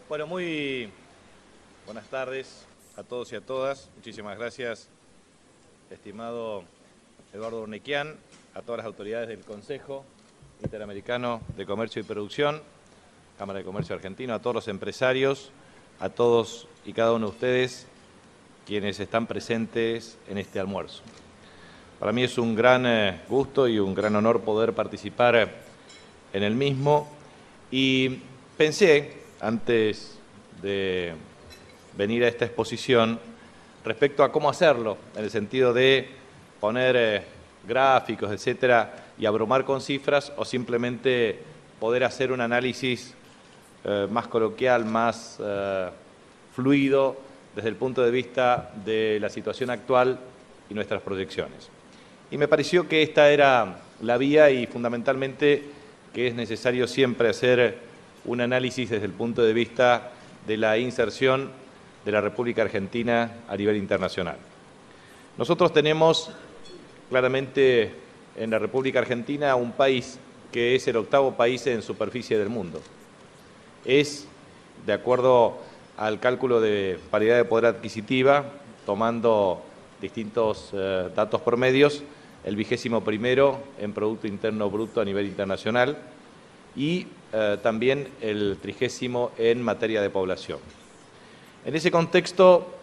Bueno, muy buenas tardes a todos y a todas. Muchísimas gracias, estimado Eduardo Urnequian, a todas las autoridades del Consejo Interamericano de Comercio y Producción, Cámara de Comercio Argentino, a todos los empresarios, a todos y cada uno de ustedes quienes están presentes en este almuerzo. Para mí es un gran gusto y un gran honor poder participar en el mismo y pensé, antes de venir a esta exposición, respecto a cómo hacerlo, en el sentido de poner gráficos, etcétera, y abrumar con cifras, o simplemente poder hacer un análisis más coloquial, más fluido, desde el punto de vista de la situación actual y nuestras proyecciones. Y me pareció que esta era la vía y fundamentalmente que es necesario siempre hacer un análisis desde el punto de vista de la inserción de la República Argentina a nivel internacional. Nosotros tenemos claramente en la República Argentina un país que es el octavo país en superficie del mundo. Es, de acuerdo al cálculo de paridad de poder adquisitiva, tomando distintos datos promedios, el 21º en Producto Interno Bruto a nivel internacional y también el 30º en materia de población. En ese contexto,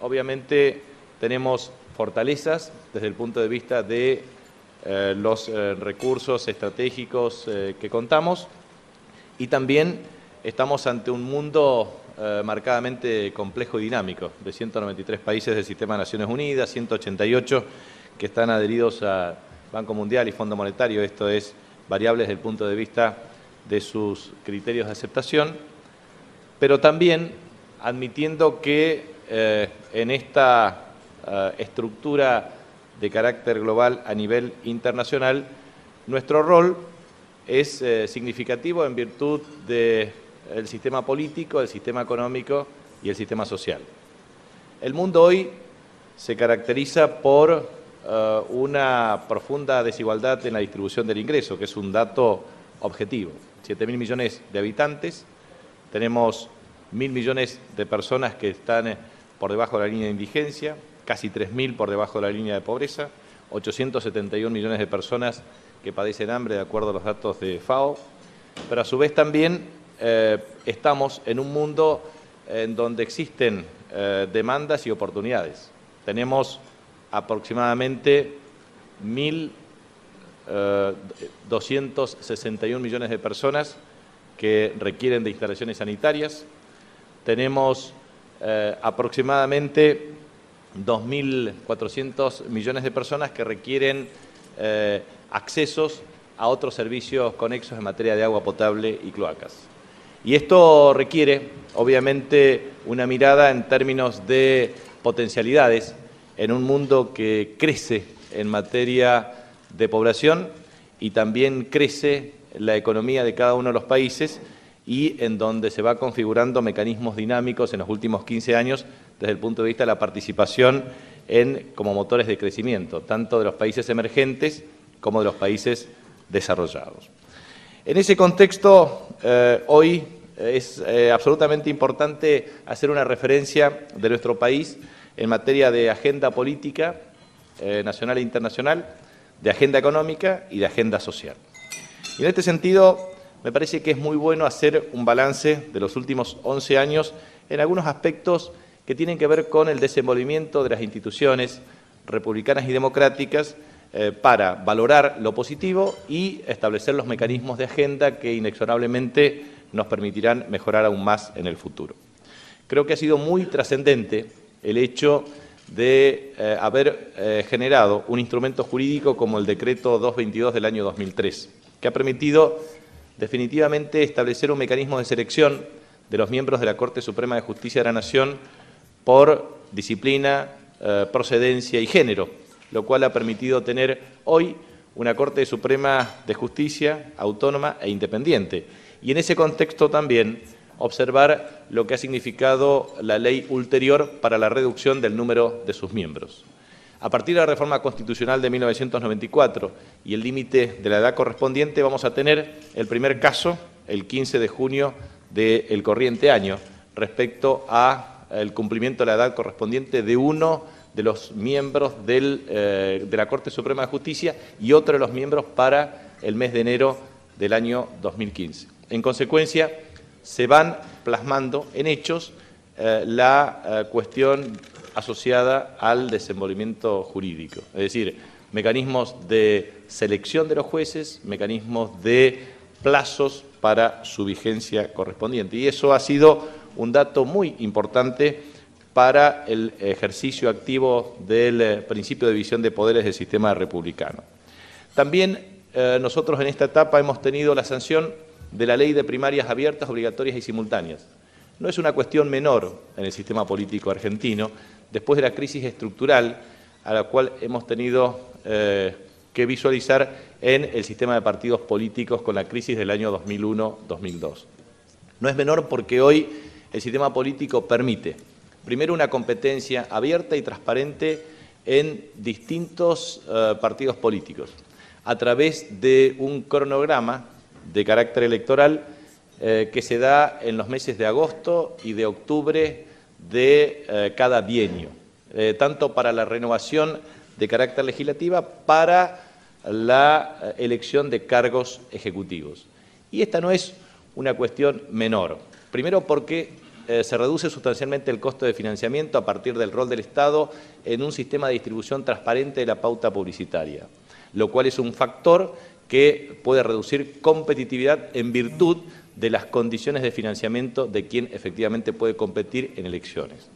obviamente, tenemos fortalezas desde el punto de vista de los recursos estratégicos que contamos y también estamos ante un mundo marcadamente complejo y dinámico, de 193 países del Sistema de Naciones Unidas, 188 que están adheridos al Banco Mundial y Fondo Monetario, esto es variable desde el punto de vista de sus criterios de aceptación, pero también admitiendo que en esta estructura de carácter global a nivel internacional, nuestro rol es significativo en virtud del sistema político, el sistema económico y el sistema social. El mundo hoy se caracteriza por una profunda desigualdad en la distribución del ingreso, que es un dato objetivo. 7.000 millones de habitantes, tenemos 1.000 millones de personas que están por debajo de la línea de indigencia, casi 3.000 por debajo de la línea de pobreza, 871 millones de personas que padecen hambre de acuerdo a los datos de FAO, pero a su vez también estamos en un mundo en donde existen demandas y oportunidades. Tenemos aproximadamente 1.261 millones de personas que requieren de instalaciones sanitarias. Tenemos aproximadamente 2.400 millones de personas que requieren accesos a otros servicios conexos en materia de agua potable y cloacas. Y esto requiere, obviamente, una mirada en términos de potencialidades en un mundo que crece en materia de población y también crece la economía de cada uno de los países y en donde se va configurando mecanismos dinámicos en los últimos 15 años desde el punto de vista de la participación como motores de crecimiento, tanto de los países emergentes como de los países desarrollados. En ese contexto, hoy es absolutamente importante hacer una referencia de nuestro país en materia de agenda política nacional e internacional, de agenda económica y de agenda social. Y en este sentido, me parece que es muy bueno hacer un balance de los últimos 11 años en algunos aspectos que tienen que ver con el desenvolvimiento de las instituciones republicanas y democráticas para valorar lo positivo y establecer los mecanismos de agenda que inexorablemente nos permitirán mejorar aún más en el futuro. Creo que ha sido muy trascendente el hecho de haber generado un instrumento jurídico como el Decreto 222 del año 2003, que ha permitido definitivamente establecer un mecanismo de selección de los miembros de la Corte Suprema de Justicia de la Nación por disciplina, procedencia y género, lo cual ha permitido tener hoy una Corte Suprema de Justicia autónoma e independiente. Y en ese contexto también observar lo que ha significado la ley ulterior para la reducción del número de sus miembros. A partir de la reforma constitucional de 1994 y el límite de la edad correspondiente, vamos a tener el primer caso, el 15 de junio del corriente año respecto al cumplimiento de la edad correspondiente de uno de los miembros de la Corte Suprema de Justicia y otro de los miembros para el mes de enero del año 2015. En consecuencia, se van plasmando en hechos la cuestión asociada al desenvolvimiento jurídico, es decir, mecanismos de selección de los jueces, mecanismos de plazos para su vigencia correspondiente. Y eso ha sido un dato muy importante para el ejercicio activo del principio de división de poderes del sistema republicano. También nosotros en esta etapa hemos tenido la sanción de la Ley de Primarias Abiertas, Obligatorias y Simultáneas. No es una cuestión menor en el sistema político argentino, después de la crisis estructural a la cual hemos tenido que visualizar en el sistema de partidos políticos con la crisis del año 2001-2002. No es menor porque hoy el sistema político permite, primero, una competencia abierta y transparente en distintos partidos políticos, a través de un cronograma de carácter electoral que se da en los meses de agosto y de octubre de cada bienio, tanto para la renovación de carácter legislativa para la elección de cargos ejecutivos. Y esta no es una cuestión menor, primero porque se reduce sustancialmente el costo de financiamiento a partir del rol del Estado en un sistema de distribución transparente de la pauta publicitaria, lo cual es un factor que puede reducir competitividad en virtud de las condiciones de financiamiento de quien efectivamente puede competir en elecciones.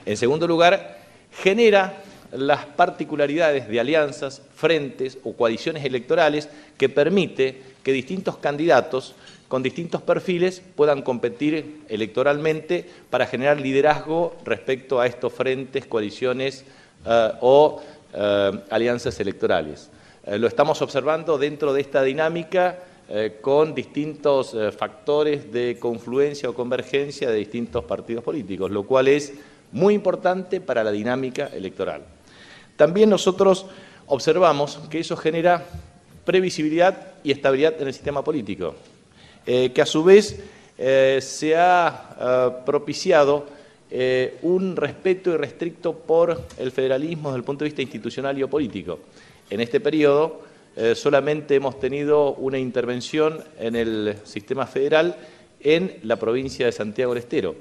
En segundo lugar, genera las particularidades de alianzas, frentes o coaliciones electorales que permite que distintos candidatos con distintos perfiles puedan competir electoralmente para generar liderazgo respecto a estos frentes, coaliciones o alianzas electorales. Lo estamos observando dentro de esta dinámica con distintos factores de confluencia o convergencia de distintos partidos políticos, lo cual es muy importante para la dinámica electoral. También nosotros observamos que eso genera previsibilidad y estabilidad en el sistema político, que a su vez se ha propiciado un respeto irrestricto por el federalismo desde el punto de vista institucional y o político. En este periodo solamente hemos tenido una intervención en el sistema federal en la provincia de Santiago del Estero.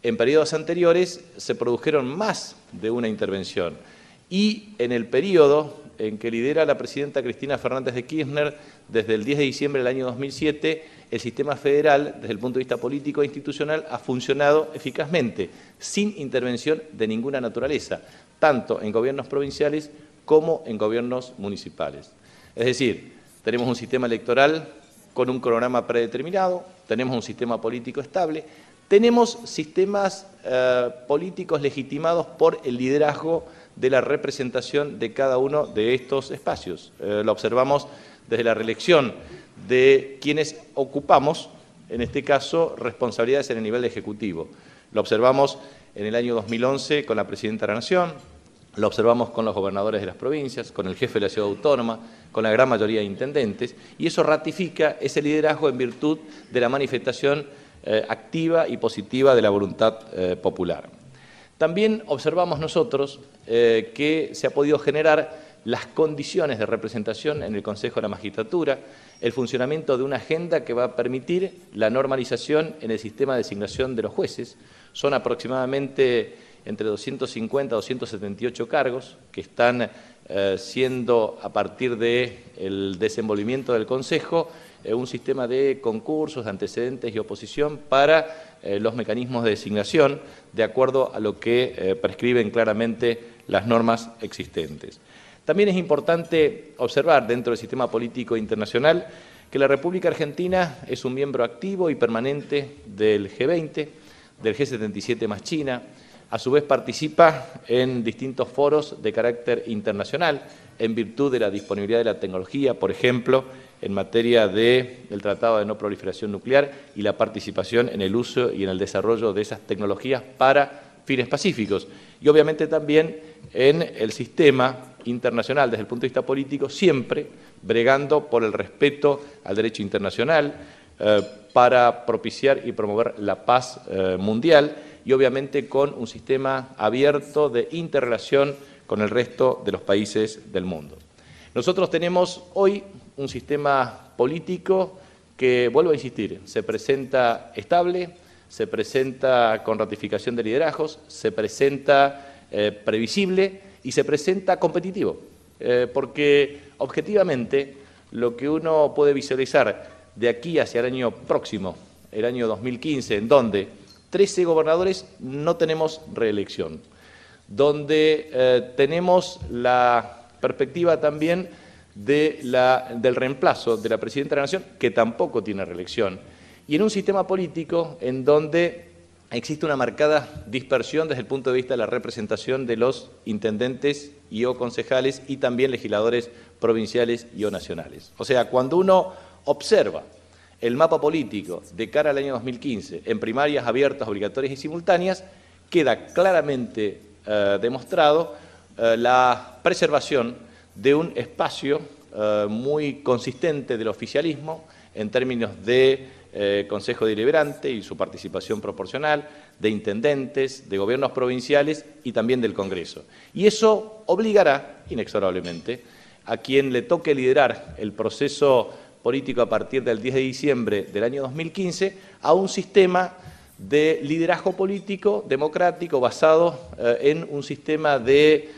En periodos anteriores se produjeron más de una intervención y en el periodo en que lidera la presidenta Cristina Fernández de Kirchner, desde el 10 de diciembre del año 2007, el sistema federal, desde el punto de vista político e institucional, ha funcionado eficazmente, sin intervención de ninguna naturaleza, tanto en gobiernos provinciales como en gobiernos municipales. Es decir, tenemos un sistema electoral con un cronograma predeterminado, tenemos un sistema político estable, tenemos sistemas políticos legitimados por el liderazgo de la representación de cada uno de estos espacios. Lo observamos desde la reelección de quienes ocupamos, en este caso, responsabilidades en el nivel ejecutivo. Lo observamos en el año 2011 con la Presidenta de la Nación, lo observamos con los gobernadores de las provincias, con el jefe de la ciudad autónoma, con la gran mayoría de intendentes, y eso ratifica ese liderazgo en virtud de la manifestación activa y positiva de la voluntad popular. También observamos nosotros que se ha podido generar las condiciones de representación en el Consejo de la Magistratura, el funcionamiento de una agenda que va a permitir la normalización en el sistema de designación de los jueces. Son aproximadamente entre 250 y 278 cargos que están siendo, a partir del desenvolvimiento del Consejo, un sistema de concursos, de antecedentes y oposición para los mecanismos de designación, de acuerdo a lo que prescriben claramente las normas existentes. También es importante observar dentro del sistema político internacional que la República Argentina es un miembro activo y permanente del G20, del G77 más China. A su vez participa en distintos foros de carácter internacional en virtud de la disponibilidad de la tecnología, por ejemplo, en materia del Tratado de No Proliferación Nuclear y la participación en el uso y en el desarrollo de esas tecnologías para fines pacíficos. Y obviamente también en el sistema internacional desde el punto de vista político, siempre bregando por el respeto al derecho internacional, para propiciar y promover la paz mundial y obviamente con un sistema abierto de interrelación con el resto de los países del mundo. Nosotros tenemos hoy un sistema político que, vuelvo a insistir, se presenta estable, se presenta con ratificación de liderazgos, se presenta previsible y se presenta competitivo, porque objetivamente lo que uno puede visualizar de aquí hacia el año próximo, el año 2015, en donde 13 gobernadores no tenemos reelección, donde tenemos la perspectiva también del reemplazo de la Presidenta de la Nación, que tampoco tiene reelección, y en un sistema político en donde existe una marcada dispersión desde el punto de vista de la representación de los intendentes y o concejales y también legisladores provinciales y o nacionales. O sea, cuando uno observa el mapa político de cara al año 2015 en primarias abiertas, obligatorias y simultáneas, queda claramente demostrado la preservación de un espacio muy consistente del oficialismo en términos de Consejo Deliberante y su participación proporcional, de intendentes, de gobiernos provinciales y también del Congreso. Y eso obligará, inexorablemente, a quien le toque liderar el proceso político a partir del 10 de diciembre del año 2015 a un sistema de liderazgo político democrático basado en un sistema de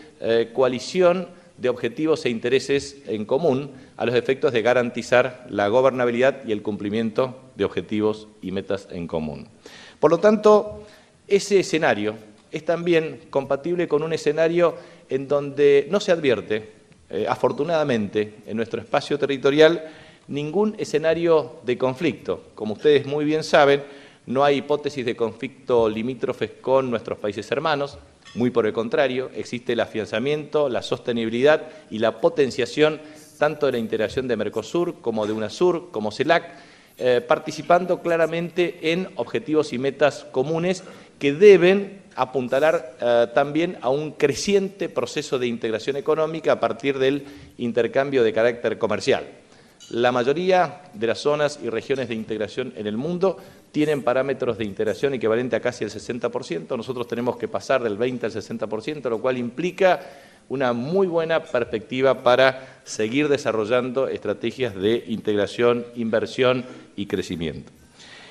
coalición de objetivos e intereses en común a los efectos de garantizar la gobernabilidad y el cumplimiento de objetivos y metas en común. Por lo tanto, ese escenario es también compatible con un escenario en donde no se advierte, afortunadamente, en nuestro espacio territorial, ningún escenario de conflicto. Como ustedes muy bien saben, no hay hipótesis de conflicto limítrofes con nuestros países hermanos. Muy por el contrario, existe el afianzamiento, la sostenibilidad y la potenciación tanto de la integración de Mercosur como de UNASUR, como CELAC, participando claramente en objetivos y metas comunes que deben apuntalar también a un creciente proceso de integración económica a partir del intercambio de carácter comercial. La mayoría de las zonas y regiones de integración en el mundo tienen parámetros de integración equivalente a casi el 60%. Nosotros tenemos que pasar del 20 al 60%, lo cual implica una muy buena perspectiva para seguir desarrollando estrategias de integración, inversión y crecimiento.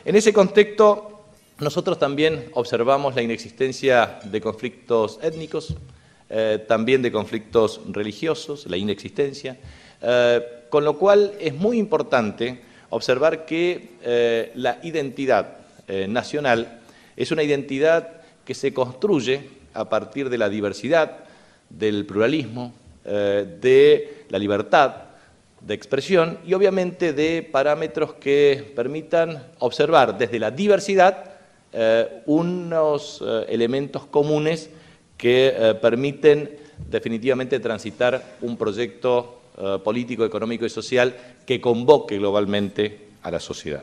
En ese contexto, nosotros también observamos la inexistencia de conflictos étnicos, también de conflictos religiosos, la inexistencia, con lo cual es muy importante observar que la identidad nacional es una identidad que se construye a partir de la diversidad, del pluralismo, de la libertad de expresión y obviamente de parámetros que permitan observar desde la diversidad unos elementos comunes que permiten definitivamente transitar un proyecto político, económico y social que convoque globalmente a la sociedad.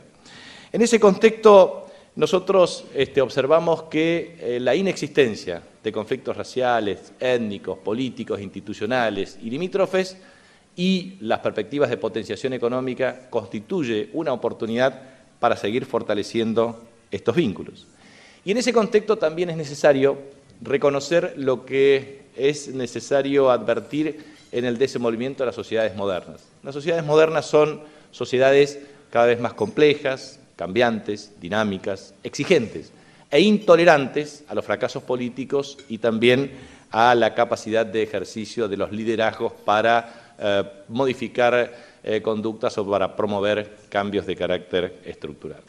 En ese contexto, nosotros observamos que la inexistencia de conflictos raciales, étnicos, políticos, institucionales y limítrofes y las perspectivas de potenciación económica constituye una oportunidad para seguir fortaleciendo estos vínculos. Y en ese contexto también es necesario reconocer lo que es necesario advertir en el desenvolvimiento de las sociedades modernas. Las sociedades modernas son sociedades cada vez más complejas, cambiantes, dinámicas, exigentes e intolerantes a los fracasos políticos y también a la capacidad de ejercicio de los liderazgos para modificar conductas o para promover cambios de carácter estructural.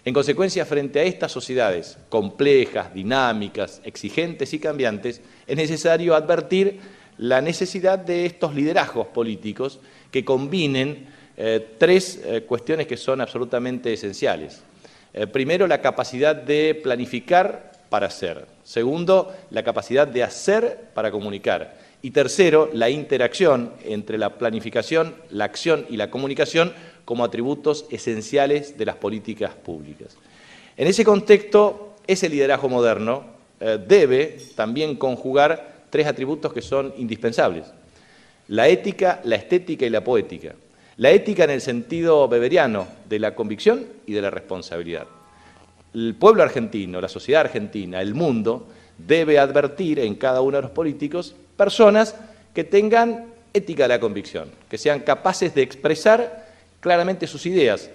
En consecuencia, frente a estas sociedades complejas, dinámicas, exigentes y cambiantes, es necesario advertir la necesidad de estos liderazgos políticos que combinen tres cuestiones que son absolutamente esenciales. Primero, la capacidad de planificar para hacer. Segundo, la capacidad de hacer para comunicar. Y tercero, la interacción entre la planificación, la acción y la comunicación como atributos esenciales de las políticas públicas. En ese contexto, ese liderazgo moderno debe también conjugar tres atributos que son indispensables: la ética, la estética y la poética. La ética en el sentido weberiano de la convicción y de la responsabilidad. El pueblo argentino, la sociedad argentina, el mundo, debe advertir en cada uno de los políticos personas que tengan ética de la convicción, que sean capaces de expresar claramente sus ideas,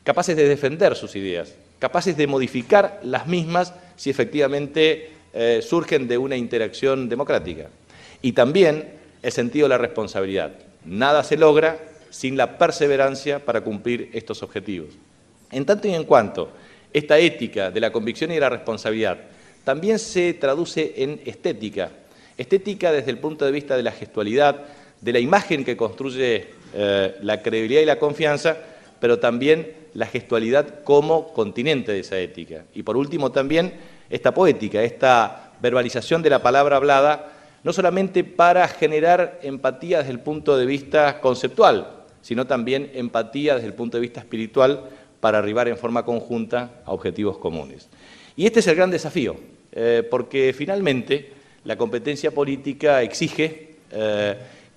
capaces de defender sus ideas, capaces de modificar las mismas si efectivamente surgen de una interacción democrática. Y también el sentido de la responsabilidad. Nada se logra sin la perseverancia para cumplir estos objetivos. En tanto y en cuanto esta ética de la convicción y de la responsabilidad también se traduce en estética. Estética desde el punto de vista de la gestualidad, de la imagen que construye la credibilidad y la confianza, pero también la gestualidad como continente de esa ética. Y por último también esta poética, esta verbalización de la palabra hablada, no solamente para generar empatía desde el punto de vista conceptual, sino también empatía desde el punto de vista espiritual para arribar en forma conjunta a objetivos comunes. Y este es el gran desafío, porque finalmente la competencia política exige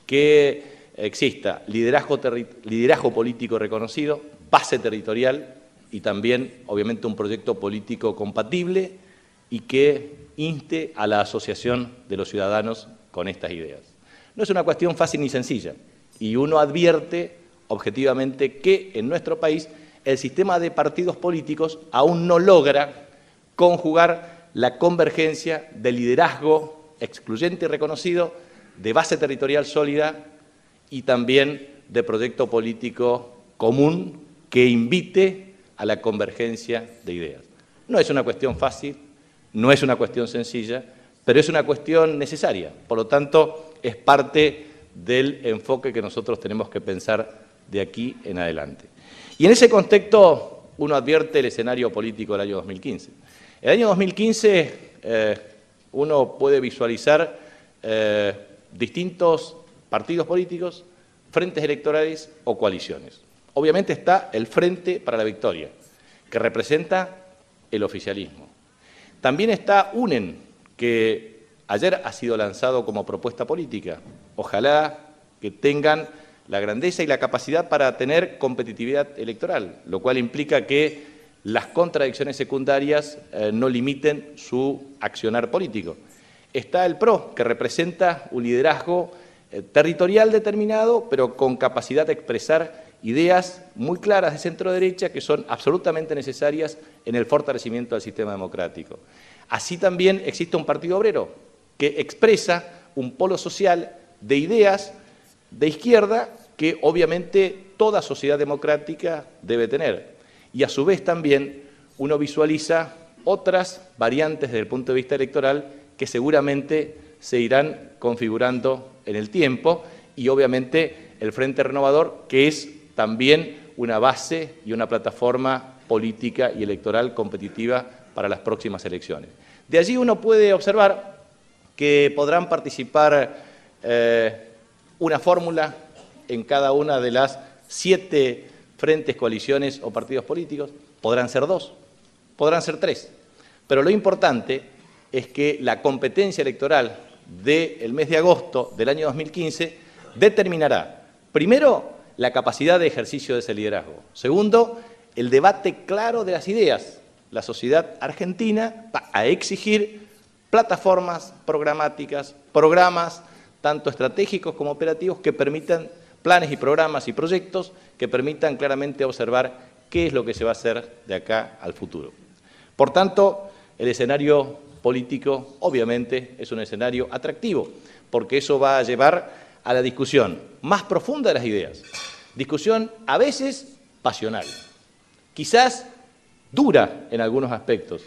que exista liderazgo político reconocido, base territorial y también, obviamente, un proyecto político compatible y que inste a la asociación de los ciudadanos con estas ideas. No es una cuestión fácil ni sencilla, y uno advierte objetivamente que en nuestro país el sistema de partidos políticos aún no logra conjugar la convergencia de liderazgo excluyente y reconocido, de base territorial sólida y también de proyecto político común que invite a la convergencia de ideas. No es una cuestión fácil, no es una cuestión sencilla, pero es una cuestión necesaria. Por lo tanto, es parte del enfoque que nosotros tenemos que pensar de aquí en adelante. Y en ese contexto uno advierte el escenario político del año 2015. El año 2015 uno puede visualizar distintos partidos políticos, frentes electorales o coaliciones. Obviamente está el Frente para la Victoria, que representa el oficialismo. También está UNEN, que ayer ha sido lanzado como propuesta política. Ojalá que tengan la grandeza y la capacidad para tener competitividad electoral, lo cual implica que las contradicciones secundarias no limiten su accionar político. Está el PRO, que representa un liderazgo territorial determinado, pero con capacidad de expresar ideas muy claras de centro-derecha que son absolutamente necesarias en el fortalecimiento del sistema democrático. Así también existe un partido obrero que expresa un polo social de ideas de izquierda que obviamente toda sociedad democrática debe tener. Y a su vez también uno visualiza otras variantes desde el punto de vista electoral que seguramente se irán configurando en el tiempo y obviamente el Frente Renovador, que es también una base y una plataforma política y electoral competitiva para las próximas elecciones. De allí uno puede observar que podrán participar una fórmula en cada una de las 7 frentes, coaliciones o partidos políticos, podrán ser 2, podrán ser 3, pero lo importante es que la competencia electoral del mes de agosto del año 2015 determinará, primero, la capacidad de ejercicio de ese liderazgo. Segundo, el debate claro de las ideas. La sociedad argentina va a exigir plataformas programáticas, programas tanto estratégicos como operativos que permitan planes y programas y proyectos que permitan claramente observar qué es lo que se va a hacer de acá al futuro. Por tanto, el escenario político obviamente es un escenario atractivo, porque eso va a llevar a la discusión más profunda de las ideas, discusión a veces pasional, quizás dura en algunos aspectos,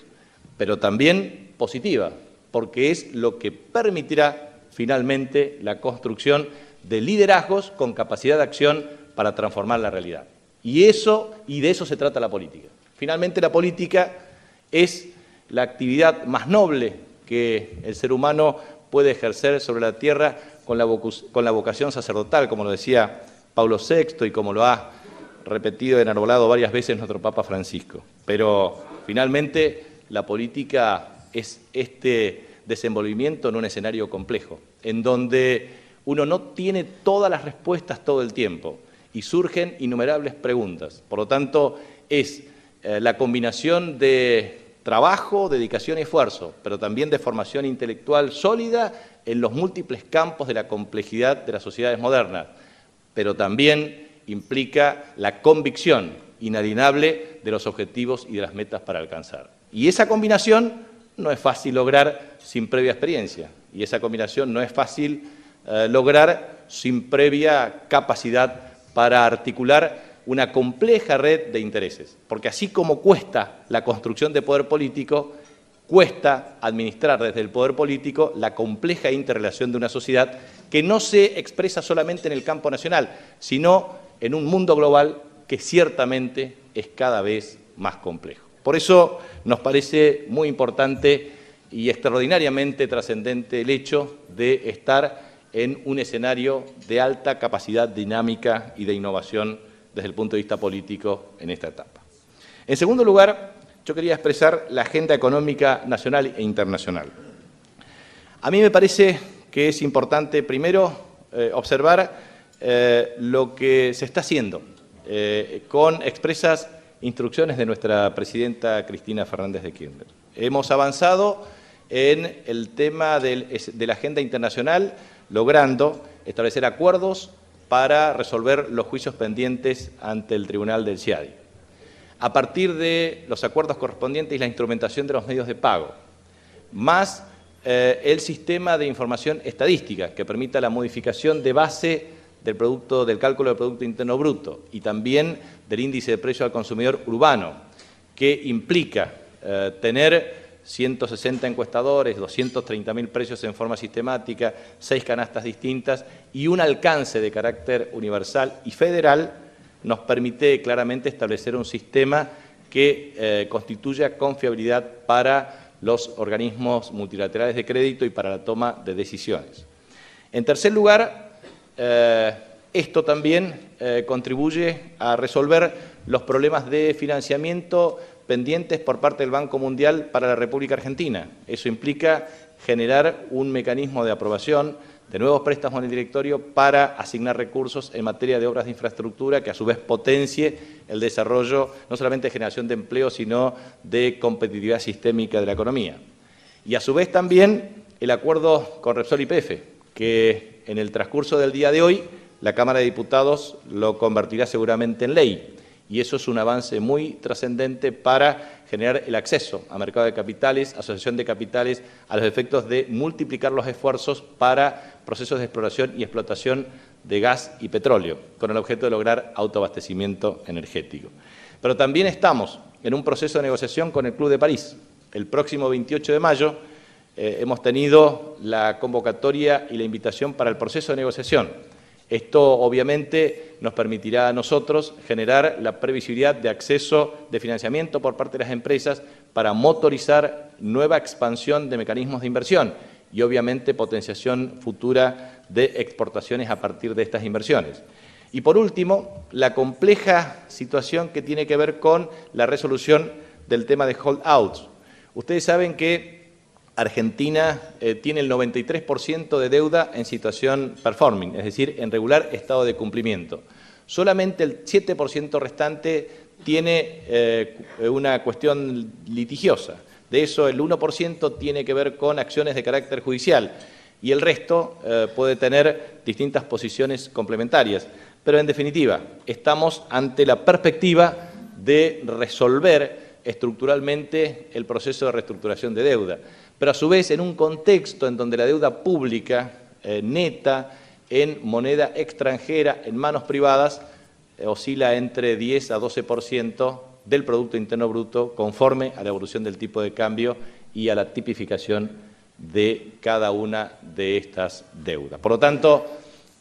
pero también positiva, porque es lo que permitirá finalmente la construcción de liderazgos con capacidad de acción para transformar la realidad. Y de eso se trata la política. Finalmente la política es la actividad más noble que el ser humano puede ejercer sobre la tierra con la vocación sacerdotal, como lo decía Pablo VI y como lo ha repetido y enarbolado varias veces nuestro Papa Francisco. Pero finalmente la política es este desenvolvimiento en un escenario complejo, en donde uno no tiene todas las respuestas todo el tiempo y surgen innumerables preguntas. Por lo tanto, es la combinación de trabajo, dedicación y esfuerzo, pero también de formación intelectual sólida en los múltiples campos de la complejidad de las sociedades modernas, pero también implica la convicción inalienable de los objetivos y de las metas para alcanzar. Y esa combinación no es fácil lograr sin previa experiencia, y esa combinación no es fácil lograr sin previa capacidad para articular una compleja red de intereses, porque así como cuesta la construcción de poder político, cuesta administrar desde el poder político la compleja interrelación de una sociedad que no se expresa solamente en el campo nacional, sino en un mundo global que ciertamente es cada vez más complejo. Por eso nos parece muy importante y extraordinariamente trascendente el hecho de estar en un escenario de alta capacidad dinámica y de innovación desde el punto de vista político en esta etapa. En segundo lugar, yo quería expresar la agenda económica nacional e internacional. A mí me parece que es importante, primero, observar lo que se está haciendo con expresas instrucciones de nuestra presidenta Cristina Fernández de Kirchner. Hemos avanzado en el tema de la agenda internacional, logrando establecer acuerdos para resolver los juicios pendientes ante el Tribunal del CIADI. A partir de los acuerdos correspondientes y la instrumentación de los medios de pago, más el sistema de información estadística que permita la modificación de base del cálculo del Producto Interno Bruto y también del índice de precio al consumidor urbano, que implica tener 160 encuestadores, 230.000 precios en forma sistemática, 6 canastas distintas y un alcance de carácter universal y federal, nos permite claramente establecer un sistema que constituya confiabilidad para los organismos multilaterales de crédito y para la toma de decisiones. En tercer lugar, esto también contribuye a resolver los problemas de financiamiento pendientes por parte del Banco Mundial para la República Argentina. Eso implica generar un mecanismo de aprobación de nuevos préstamos en el directorio para asignar recursos en materia de obras de infraestructura que a su vez potencie el desarrollo no solamente de generación de empleo, sino de competitividad sistémica de la economía. Y a su vez también el acuerdo con Repsol y YPF, que en el transcurso del día de hoy la Cámara de Diputados lo convertirá seguramente en ley. Y eso es un avance muy trascendente para generar el acceso a mercado de capitales, asociación de capitales, a los efectos de multiplicar los esfuerzos para procesos de exploración y explotación de gas y petróleo, con el objeto de lograr autoabastecimiento energético. Pero también estamos en un proceso de negociación con el Club de París. El próximo 28 de mayo hemos tenido la convocatoria y la invitación para el proceso de negociación. Esto obviamente nos permitirá a nosotros generar la previsibilidad de acceso de financiamiento por parte de las empresas para motorizar nueva expansión de mecanismos de inversión y obviamente potenciación futura de exportaciones a partir de estas inversiones. Y por último, la compleja situación que tiene que ver con la resolución del tema de holdouts. Ustedes saben que Argentina tiene el 93% de deuda en situación performing, es decir, en regular estado de cumplimiento. Solamente el 7% restante tiene una cuestión litigiosa. De eso, el 1% tiene que ver con acciones de carácter judicial y el resto puede tener distintas posiciones complementarias. Pero, en definitiva, estamos ante la perspectiva de resolver estructuralmente el proceso de reestructuración de deuda, pero a su vez en un contexto en donde la deuda pública neta en moneda extranjera, en manos privadas, oscila entre 10 a 12% del Producto Interno Bruto, conforme a la evolución del tipo de cambio y a la tipificación de cada una de estas deudas. Por lo tanto,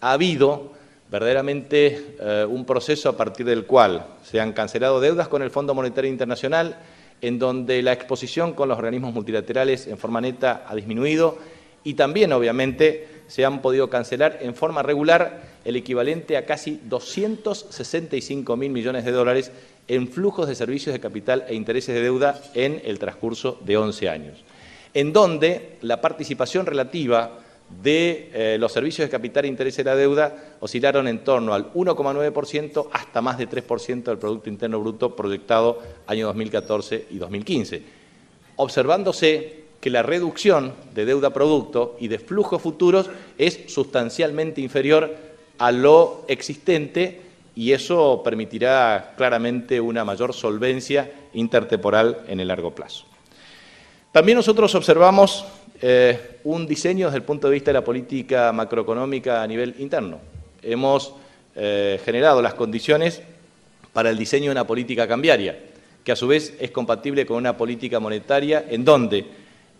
ha habido verdaderamente un proceso a partir del cual se han cancelado deudas con el Fondo Monetario Internacional, en donde la exposición con los organismos multilaterales en forma neta ha disminuido y también, obviamente, se han podido cancelar en forma regular el equivalente a casi 265.000 millones de dólares en flujos de servicios de capital e intereses de deuda en el transcurso de 11 años, en donde la participación relativa de los servicios de capital e interés de la deuda oscilaron en torno al 1,9% hasta más de 3% del Producto Interno Bruto proyectado año 2014 y 2015, observándose que la reducción de deuda-producto y de flujos futuros es sustancialmente inferior a lo existente, y eso permitirá claramente una mayor solvencia intertemporal en el largo plazo. También nosotros observamos un diseño desde el punto de vista de la política macroeconómica a nivel interno. Hemos generado las condiciones para el diseño de una política cambiaria, que a su vez es compatible con una política monetaria en donde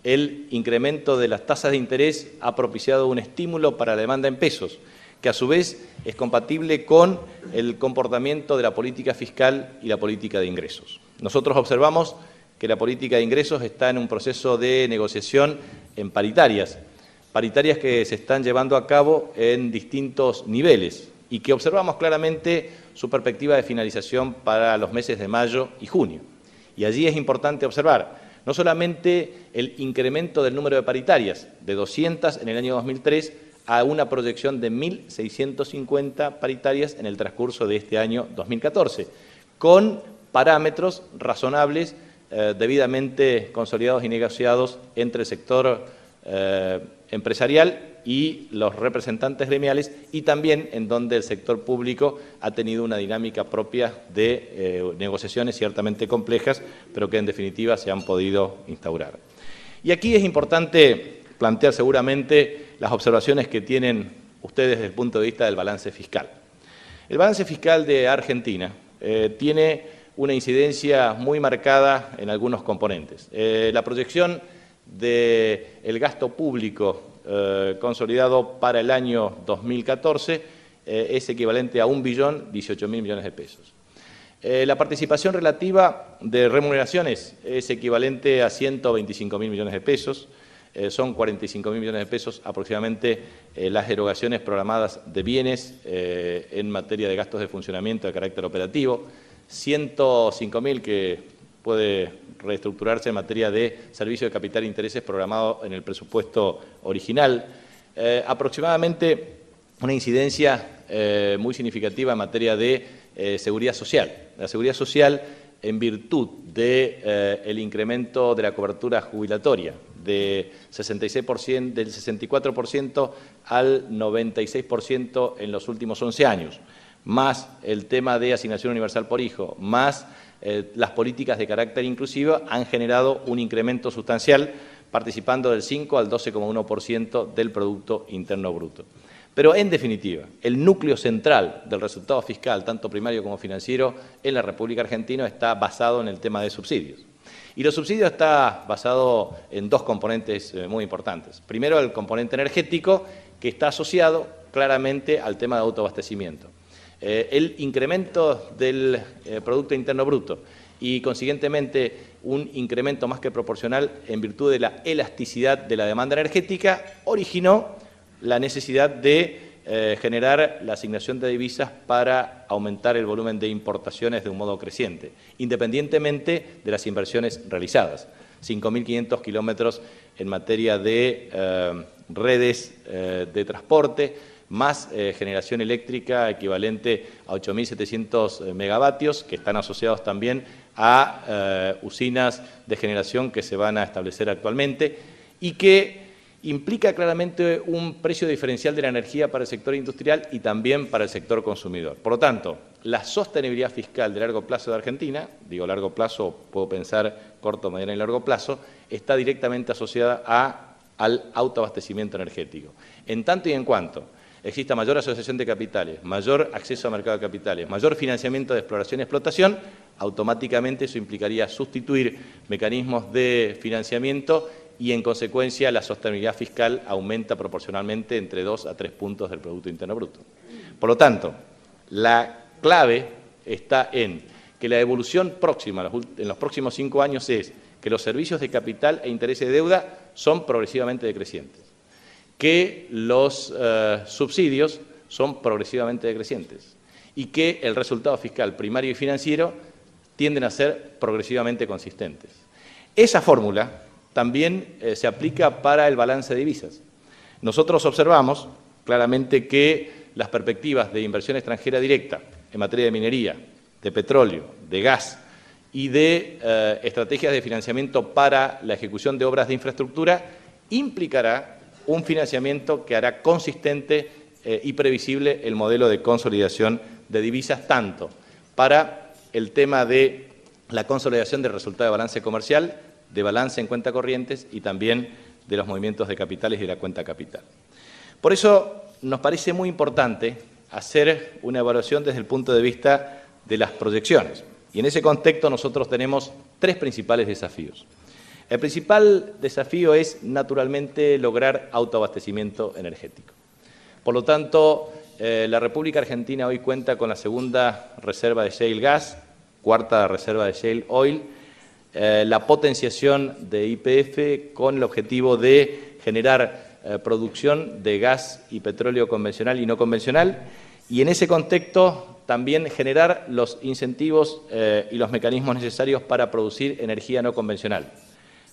el incremento de las tasas de interés ha propiciado un estímulo para la demanda en pesos, que a su vez es compatible con el comportamiento de la política fiscal y la política de ingresos. Nosotros observamos que la política de ingresos está en un proceso de negociación en paritarias que se están llevando a cabo en distintos niveles y que observamos claramente su perspectiva de finalización para los meses de mayo y junio. Y allí es importante observar no solamente el incremento del número de paritarias, de 200 en el año 2003 a una proyección de 1.650 paritarias en el transcurso de este año 2014, con parámetros razonables debidamente consolidados y negociados entre el sector empresarial y los representantes gremiales, y también en donde el sector público ha tenido una dinámica propia de negociaciones ciertamente complejas, pero que en definitiva se han podido instaurar. Y aquí es importante plantear seguramente las observaciones que tienen ustedes desde el punto de vista del balance fiscal. El balance fiscal de Argentina tiene una incidencia muy marcada en algunos componentes. La proyección del gasto público consolidado para el año 2014 es equivalente a 1.018.000 millones de pesos. La participación relativa de remuneraciones es equivalente a 125.000 millones de pesos. Son 45.000 millones de pesos aproximadamente las erogaciones programadas de bienes en materia de gastos de funcionamiento de carácter operativo, 105.000 que puede reestructurarse en materia de servicio de capital e intereses programado en el presupuesto original, aproximadamente una incidencia muy significativa en materia de seguridad social. La seguridad social, en virtud del incremento de la cobertura jubilatoria del 64% al 96% en los últimos 11 años, más el tema de asignación universal por hijo, más las políticas de carácter inclusivo, han generado un incremento sustancial, participando del 5 al 12,1% del Producto Interno Bruto. Pero, en definitiva, el núcleo central del resultado fiscal, tanto primario como financiero, en la República Argentina está basado en el tema de subsidios. Y los subsidios está basado en dos componentes muy importantes. Primero, el componente energético, que está asociado claramente al tema de autoabastecimiento. El incremento del Producto Interno Bruto y, consiguientemente, un incremento más que proporcional en virtud de la elasticidad de la demanda energética, originó la necesidad de generar la asignación de divisas para aumentar el volumen de importaciones de un modo creciente, independientemente de las inversiones realizadas. 5.500 kilómetros en materia de redes de transporte, más generación eléctrica equivalente a 8.700 megavatios, que están asociados también a usinas de generación que se van a establecer actualmente y que implica claramente un precio diferencial de la energía para el sector industrial y también para el sector consumidor. Por lo tanto, la sostenibilidad fiscal de largo plazo de Argentina, digo largo plazo, puedo pensar corto, mediano y largo plazo, está directamente asociada al autoabastecimiento energético. En tanto y en cuanto exista mayor asociación de capitales, mayor acceso al mercado de capitales, mayor financiamiento de exploración y explotación, automáticamente eso implicaría sustituir mecanismos de financiamiento y, en consecuencia, la sostenibilidad fiscal aumenta proporcionalmente entre 2 a 3 puntos del Producto Interno Bruto. Por lo tanto, la clave está en que la evolución próxima, en los próximos 5 años, es que los servicios de capital e intereses de deuda son progresivamente decrecientes, que los subsidios son progresivamente decrecientes y que el resultado fiscal primario y financiero tienden a ser progresivamente consistentes. Esa fórmula también se aplica para el balance de divisas. nosotros observamos claramente que las perspectivas de inversión extranjera directa en materia de minería, de petróleo, de gas y de estrategias de financiamiento para la ejecución de obras de infraestructura implicará un financiamiento que hará consistente y previsible el modelo de consolidación de divisas, tanto para el tema de la consolidación del resultado de balance comercial, de balance en cuenta corrientes y también de los movimientos de capitales y de la cuenta capital. Por eso nos parece muy importante hacer una evaluación desde el punto de vista de las proyecciones. Y en ese contexto nosotros tenemos tres principales desafíos. El principal desafío es, naturalmente, lograr autoabastecimiento energético. Por lo tanto, la República Argentina hoy cuenta con la segunda reserva de shale gas, cuarta reserva de shale oil, la potenciación de YPF con el objetivo de generar producción de gas y petróleo convencional y no convencional, y en ese contexto también generar los incentivos y los mecanismos necesarios para producir energía no convencional.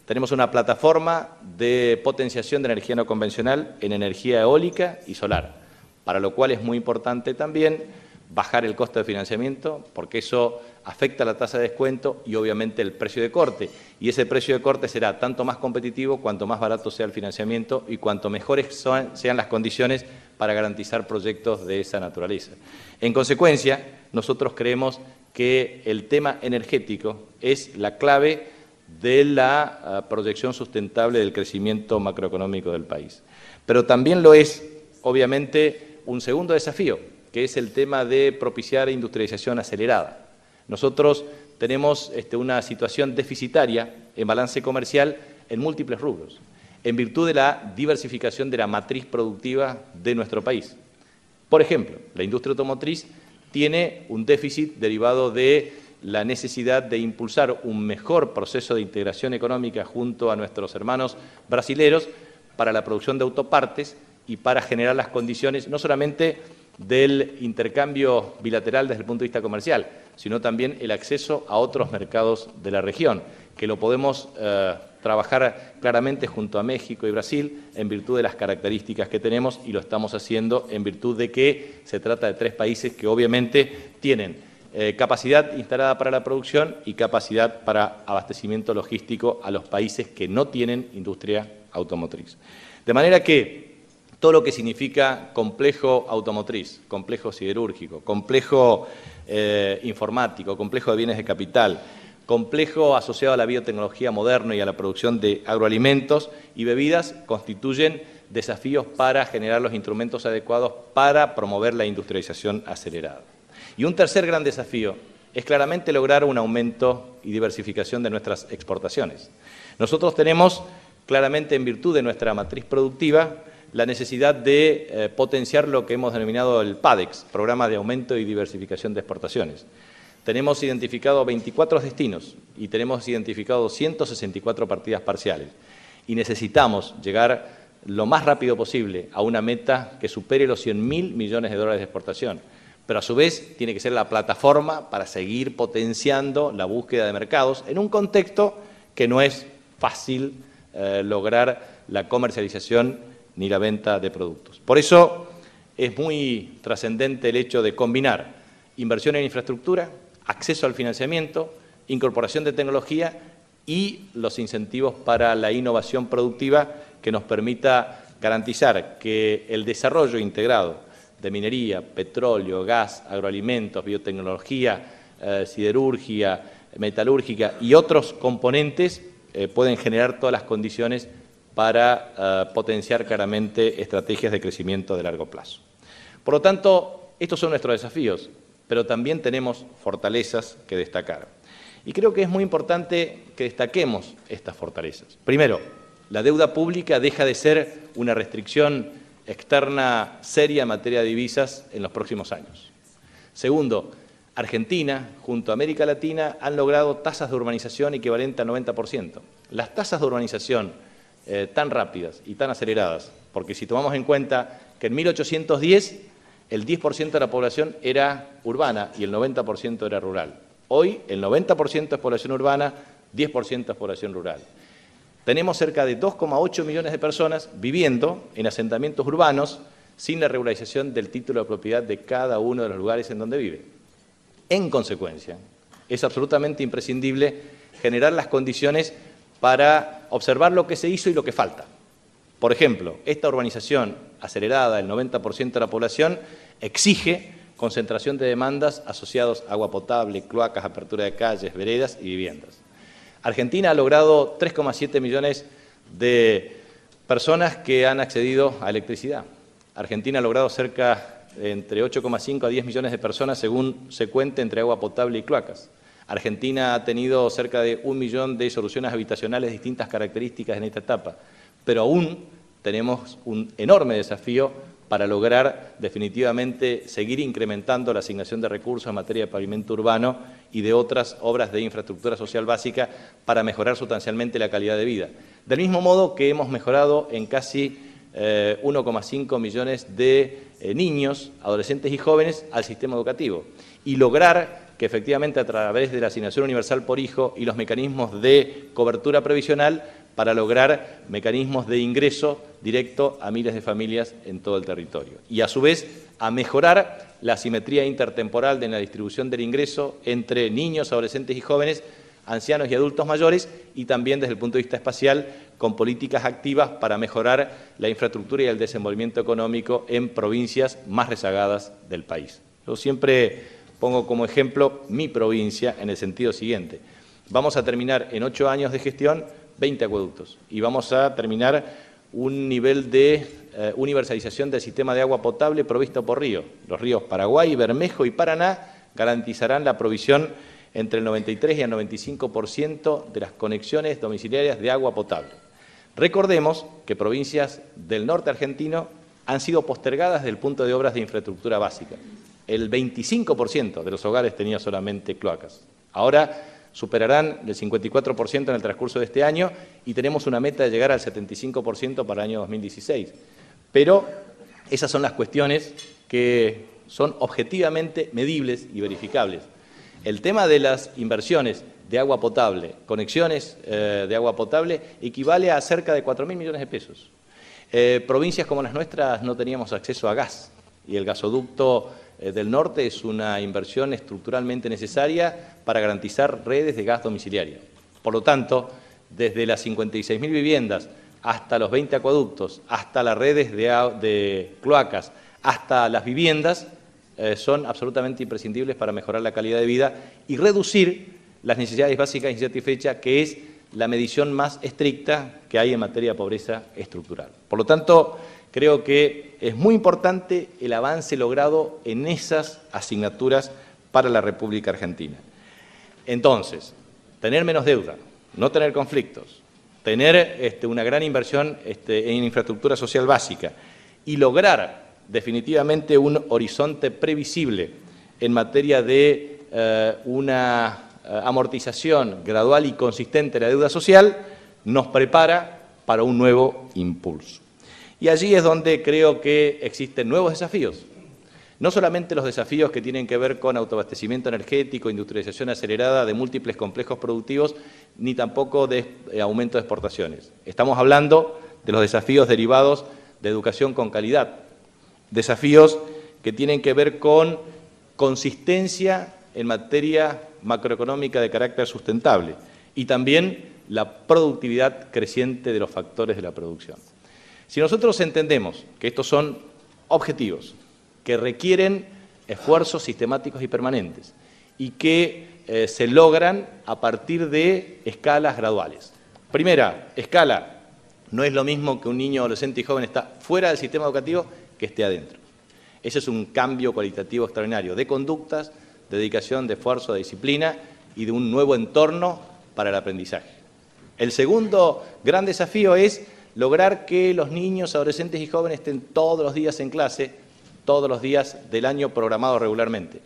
Tenemos una plataforma de potenciación de energía no convencional en energía eólica y solar, para lo cual es muy importante también bajar el costo de financiamiento, porque eso afecta la tasa de descuento y obviamente el precio de corte. Y ese precio de corte será tanto más competitivo cuanto más barato sea el financiamiento y cuanto mejores sean las condiciones para garantizar proyectos de esa naturaleza. En consecuencia, nosotros creemos que el tema energético es la clave de la proyección sustentable del crecimiento macroeconómico del país. Pero también lo es, obviamente, un segundo desafío, que es el tema de propiciar industrialización acelerada. Nosotros tenemos una situación deficitaria en balance comercial en múltiples rubros, en virtud de la diversificación de la matriz productiva de nuestro país. Por ejemplo, la industria automotriz tiene un déficit derivado de la necesidad de impulsar un mejor proceso de integración económica junto a nuestros hermanos brasileros para la producción de autopartes y para generar las condiciones no solamente del intercambio bilateral desde el punto de vista comercial, sino también el acceso a otros mercados de la región, que lo podemos trabajar claramente junto a México y Brasil en virtud de las características que tenemos y lo estamos haciendo en virtud de que se trata de tres países que obviamente tienen capacidad instalada para la producción y capacidad para abastecimiento logístico a los países que no tienen industria automotriz. De manera que todo lo que significa complejo automotriz, complejo siderúrgico, complejo informático, complejo de bienes de capital, complejo asociado a la biotecnología moderna y a la producción de agroalimentos y bebidas, constituyen desafíos para generar los instrumentos adecuados para promover la industrialización acelerada. Y un tercer gran desafío es claramente lograr un aumento y diversificación de nuestras exportaciones. Nosotros tenemos claramente, en virtud de nuestra matriz productiva, la necesidad de potenciar lo que hemos denominado el PADEX, Programa de Aumento y Diversificación de Exportaciones. Tenemos identificado 24 destinos y tenemos identificado 164 partidas parciales. Y necesitamos llegar lo más rápido posible a una meta que supere los 100.000 millones de dólares de exportación. Pero a su vez tiene que ser la plataforma para seguir potenciando la búsqueda de mercados en un contexto que no es fácil lograr la comercialización ni la venta de productos. Por eso es muy trascendente el hecho de combinar inversión en infraestructura, acceso al financiamiento, incorporación de tecnología y los incentivos para la innovación productiva que nos permita garantizar que el desarrollo integrado de minería, petróleo, gas, agroalimentos, biotecnología, siderurgia, metalúrgica y otros componentes pueden generar todas las condiciones para potenciar claramente estrategias de crecimiento de largo plazo. Por lo tanto, estos son nuestros desafíos, pero también tenemos fortalezas que destacar. Y creo que es muy importante que destaquemos estas fortalezas. Primero, la deuda pública deja de ser una restricción externa seria en materia de divisas en los próximos años. Segundo, Argentina, junto a América Latina, han logrado tasas de urbanización equivalentes al 90%. Las tasas de urbanización tan rápidas y tan aceleradas, porque si tomamos en cuenta que en 1810 el 10% de la población era urbana y el 90% era rural. Hoy el 90% es población urbana, 10% es población rural. tenemos cerca de 2,8 millones de personas viviendo en asentamientos urbanos sin la regularización del título de propiedad de cada uno de los lugares en donde vive. En consecuencia, es absolutamente imprescindible generar las condiciones para observar lo que se hizo y lo que falta. Por ejemplo, esta urbanización acelerada del 90% de la población exige concentración de demandas asociadas a agua potable, cloacas, apertura de calles, veredas y viviendas. Argentina ha logrado 3,7 millones de personas que han accedido a electricidad. Argentina ha logrado cerca entre 8,5 a 10 millones de personas, según se cuente, entre agua potable y cloacas. Argentina ha tenido cerca de 1 millón de soluciones habitacionales de distintas características en esta etapa, pero aún tenemos un enorme desafío para lograr definitivamente seguir incrementando la asignación de recursos en materia de pavimento urbano y de otras obras de infraestructura social básica para mejorar sustancialmente la calidad de vida. Del mismo modo que hemos mejorado en casi 1,5 millones de niños, adolescentes y jóvenes al sistema educativo y lograr que efectivamente a través de la asignación universal por hijo y los mecanismos de cobertura previsional para lograr mecanismos de ingreso directo a miles de familias en todo el territorio. Y a su vez a mejorar la asimetría intertemporal de la distribución del ingreso entre niños, adolescentes y jóvenes, ancianos y adultos mayores, y también desde el punto de vista espacial con políticas activas para mejorar la infraestructura y el desenvolvimiento económico en provincias más rezagadas del país. Yo siempre pongo como ejemplo mi provincia en el sentido siguiente. Vamos a terminar en 8 años de gestión 20 acueductos y vamos a terminar un nivel de universalización del sistema de agua potable provisto por río. Los ríos Paraguay, Bermejo y Paraná garantizarán la provisión entre el 93 y el 95% de las conexiones domiciliarias de agua potable. Recordemos que provincias del norte argentino han sido postergadas desde el punto de obras de infraestructura básica. El 25% de los hogares tenía solamente cloacas. Ahora superarán el 54% en el transcurso de este año y tenemos una meta de llegar al 75% para el año 2016. Pero esas son las cuestiones que son objetivamente medibles y verificables. El tema de las inversiones de agua potable, conexiones de agua potable, equivale a cerca de 4.000 millones de pesos. Provincias como las nuestras no teníamos acceso a gas y el gasoducto del norte es una inversión estructuralmente necesaria para garantizar redes de gas domiciliaria. Por lo tanto, desde las 56.000 viviendas hasta los 20 acueductos, hasta las redes de cloacas, hasta las viviendas, son absolutamente imprescindibles para mejorar la calidad de vida y reducir las necesidades básicas insatisfechas, que es la medición más estricta que hay en materia de pobreza estructural. Por lo tanto, creo que es muy importante el avance logrado en esas asignaturas para la República Argentina. Entonces, tener menos deuda, no tener conflictos, tener una gran inversión en infraestructura social básica y lograr definitivamente un horizonte previsible en materia de una amortización gradual y consistente de la deuda social, nos prepara para un nuevo impulso. Y allí es donde creo que existen nuevos desafíos. No solamente los desafíos que tienen que ver con autoabastecimiento energético, industrialización acelerada de múltiples complejos productivos, ni tampoco de aumento de exportaciones. Estamos hablando de los desafíos derivados de educación con calidad, desafíos que tienen que ver con consistencia en materia macroeconómica de carácter sustentable y también la productividad creciente de los factores de la producción. Si nosotros entendemos que estos son objetivos que requieren esfuerzos sistemáticos y permanentes y que se logran a partir de escalas graduales. Primera escala, no es lo mismo que un niño, adolescente y joven está fuera del sistema educativo que esté adentro. Ese es un cambio cualitativo extraordinario de conductas, de dedicación, de esfuerzo, de disciplina y de un nuevo entorno para el aprendizaje. El segundo gran desafío es lograr que los niños, adolescentes y jóvenes estén todos los días en clase, todos los días del año programado regularmente.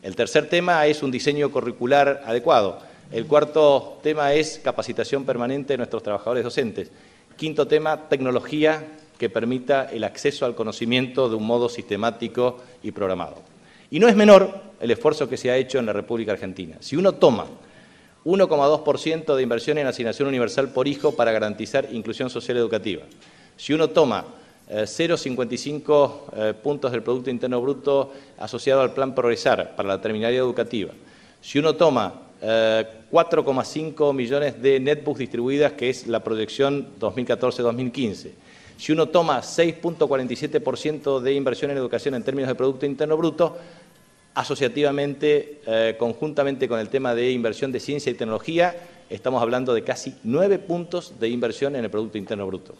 El tercer tema es un diseño curricular adecuado. El cuarto tema es capacitación permanente de nuestros trabajadores docentes. Quinto tema, tecnología que permita el acceso al conocimiento de un modo sistemático y programado. Y no es menor el esfuerzo que se ha hecho en la República Argentina. Si uno toma 1,2% de inversión en asignación universal por hijo para garantizar inclusión social educativa. Si uno toma 0,55 puntos del Producto Interno Bruto asociado al Plan Progresar para la terminalidad educativa, si uno toma 4,5 millones de netbooks distribuidas, que es la proyección 2014-2015, si uno toma 6,47% de inversión en educación en términos de Producto Interno Bruto, asociativamente, conjuntamente con el tema de inversión de ciencia y tecnología, estamos hablando de casi 9 puntos de inversión en el Producto Interno Bruto.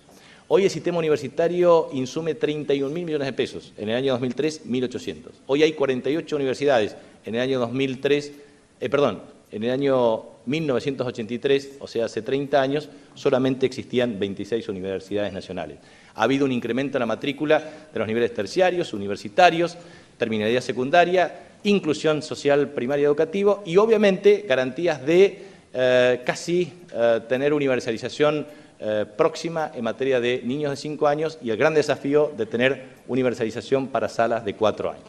Hoy el sistema universitario insume 31.000 millones de pesos, en el año 2003, 1.800. Hoy hay 48 universidades, en el año en el año 1983, o sea, hace 30 años, solamente existían 26 universidades nacionales. Ha habido un incremento en la matrícula de los niveles terciarios, universitarios, terminalidad secundaria, inclusión social primaria educativa y, obviamente, garantías de tener universalización próxima en materia de niños de 5 años y el gran desafío de tener universalización para salas de 4 años.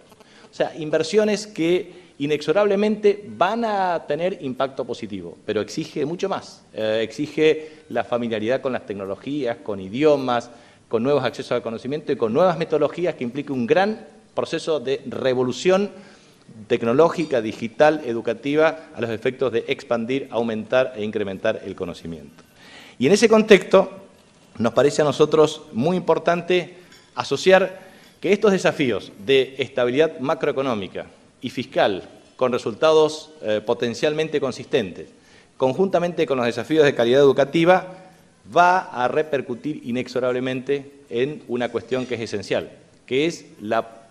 O sea, inversiones que inexorablemente van a tener impacto positivo, pero exige mucho más. Exige la familiaridad con las tecnologías, con idiomas, con nuevos accesos al conocimiento y con nuevas metodologías que implique un gran proceso de revolución tecnológica, digital, educativa, a los efectos de expandir, aumentar e incrementar el conocimiento. Y en ese contexto, nos parece a nosotros muy importante asociar que estos desafíos de estabilidad macroeconómica y fiscal, con resultados potencialmente consistentes, conjuntamente con los desafíos de calidad educativa, va a repercutir inexorablemente en una cuestión que es esencial, que es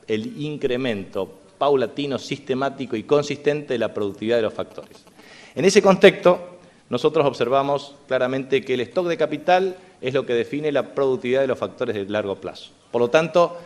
el incremento paulatino, sistemático y consistente de la productividad de los factores. En ese contexto, nosotros observamos claramente que el stock de capital es lo que define la productividad de los factores de largo plazo. Por lo tanto,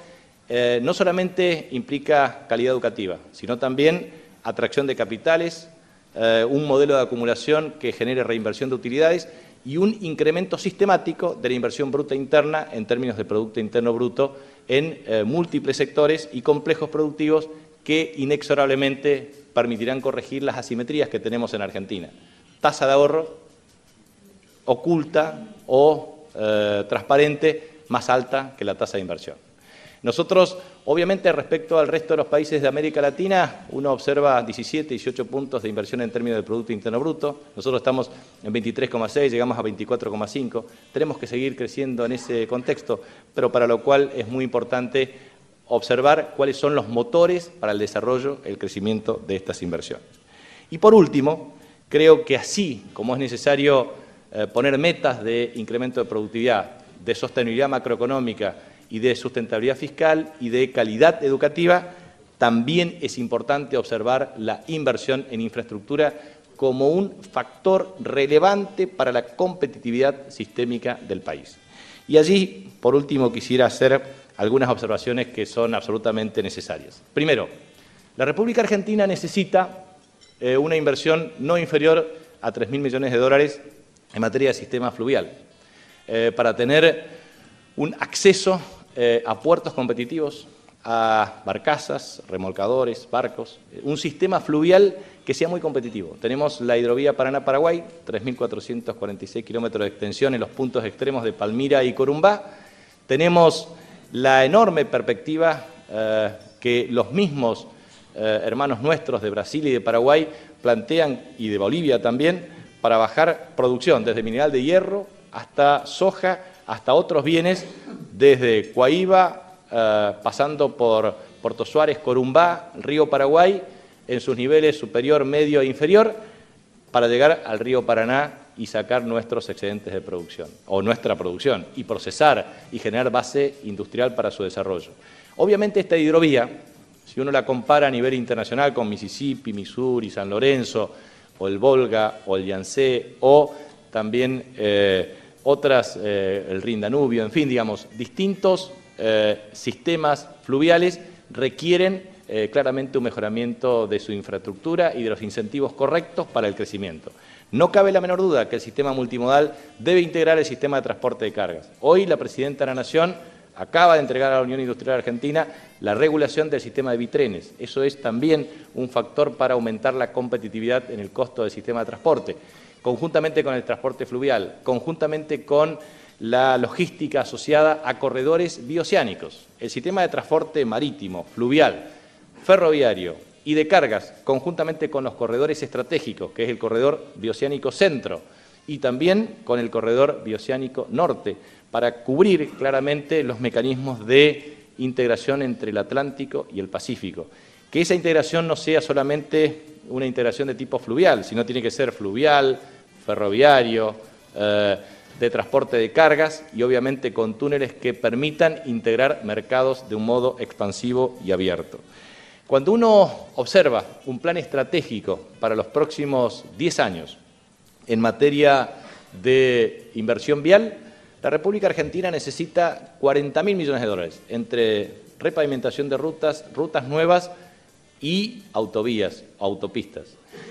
no solamente implica calidad educativa, sino también atracción de capitales, un modelo de acumulación que genere reinversión de utilidades y un incremento sistemático de la inversión bruta interna en términos de Producto Interno Bruto en múltiples sectores y complejos productivos que inexorablemente permitirán corregir las asimetrías que tenemos en Argentina. Tasa de ahorro oculta o transparente más alta que la tasa de inversión. Nosotros, obviamente, respecto al resto de los países de América Latina, uno observa 17, 18 puntos de inversión en términos del Producto Interno Bruto. Nosotros estamos en 23,6, llegamos a 24,5. Tenemos que seguir creciendo en ese contexto, pero para lo cual es muy importante observar cuáles son los motores para el desarrollo, el crecimiento de estas inversiones. Y por último, creo que así como es necesario poner metas de incremento de productividad, de sostenibilidad macroeconómica y de sustentabilidad fiscal y de calidad educativa, también es importante observar la inversión en infraestructura como un factor relevante para la competitividad sistémica del país. Y allí, por último, quisiera hacer algunas observaciones que son absolutamente necesarias. Primero, la República Argentina necesita una inversión no inferior a 3.000 millones de dólares en materia de sistema fluvial para tener un acceso a puertos competitivos, a barcazas, remolcadores, barcos, un sistema fluvial que sea muy competitivo. Tenemos la hidrovía Paraná-Paraguay, 3.446 kilómetros de extensión en los puntos extremos de Palmira y Corumbá. Tenemos la enorme perspectiva que los mismos hermanos nuestros de Brasil y de Paraguay plantean, y de Bolivia también, para bajar producción desde mineral de hierro hasta soja, hasta otros bienes, desde Guaíba, pasando por Puerto Suárez, Corumbá, río Paraguay, en sus niveles superior, medio e inferior, para llegar al río Paraná y sacar nuestros excedentes de producción, o nuestra producción, y procesar y generar base industrial para su desarrollo. Obviamente esta hidrovía, si uno la compara a nivel internacional con Mississippi, Missouri, San Lorenzo, o el Volga, o el Yangtze, o también otras, el Rin Danubio, en fin, digamos, distintos sistemas fluviales requieren claramente un mejoramiento de su infraestructura y de los incentivos correctos para el crecimiento. No cabe la menor duda que el sistema multimodal debe integrar el sistema de transporte de cargas. Hoy la Presidenta de la Nación acaba de entregar a la Unión Industrial Argentina la regulación del sistema de bitrenes. Eso es también un factor para aumentar la competitividad en el costo del sistema de transporte, conjuntamente con el transporte fluvial, conjuntamente con la logística asociada a corredores bioceánicos. El sistema de transporte marítimo, fluvial, ferroviario y de cargas, conjuntamente con los corredores estratégicos, que es el corredor bioceánico centro, y también con el corredor bioceánico norte, para cubrir claramente los mecanismos de integración entre el Atlántico y el Pacífico. Que esa integración no sea solamente una integración de tipo fluvial, sino tiene que ser fluvial, ferroviario, de transporte de cargas y obviamente con túneles que permitan integrar mercados de un modo expansivo y abierto. Cuando uno observa un plan estratégico para los próximos 10 años en materia de inversión vial, la República Argentina necesita 40.000 millones de dólares entre repavimentación de rutas, rutas nuevas y autovías, autopistas.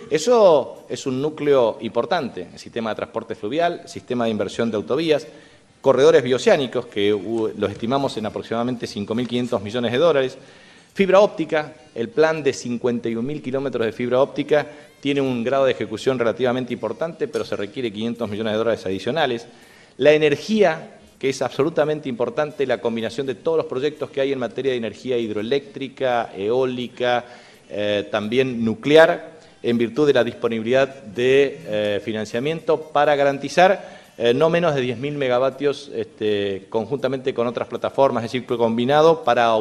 Eso es un núcleo importante, el sistema de transporte fluvial, sistema de inversión de autovías, corredores bioceánicos, que los estimamos en aproximadamente 5.500 millones de dólares, fibra óptica, el plan de 51.000 kilómetros de fibra óptica tiene un grado de ejecución relativamente importante, pero se requiere 500 millones de dólares adicionales. La energía, que es absolutamente importante, la combinación de todos los proyectos que hay en materia de energía hidroeléctrica, eólica, también nuclear, en virtud de la disponibilidad de financiamiento para garantizar no menos de 10.000 megavatios conjuntamente con otras plataformas, es decir, combinado para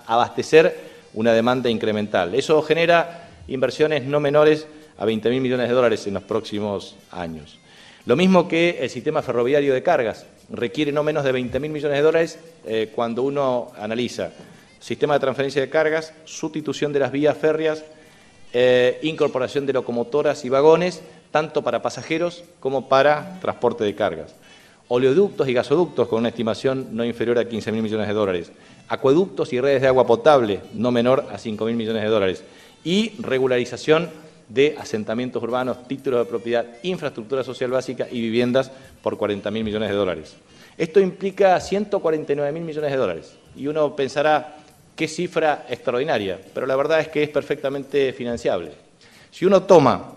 abastecer una demanda incremental. Eso genera inversiones no menores a 20.000 millones de dólares en los próximos años. Lo mismo que el sistema ferroviario de cargas, requiere no menos de 20.000 millones de dólares cuando uno analiza sistema de transferencia de cargas, sustitución de las vías férreas, incorporación de locomotoras y vagones, tanto para pasajeros como para transporte de cargas. Oleoductos y gasoductos con una estimación no inferior a 15.000 millones de dólares. Acueductos y redes de agua potable no menor a 5.000 millones de dólares. Y regularización de asentamientos urbanos, títulos de propiedad, infraestructura social básica y viviendas por 40.000 millones de dólares. Esto implica 149.000 millones de dólares. Y uno pensará, qué cifra extraordinaria, pero la verdad es que es perfectamente financiable. Si uno toma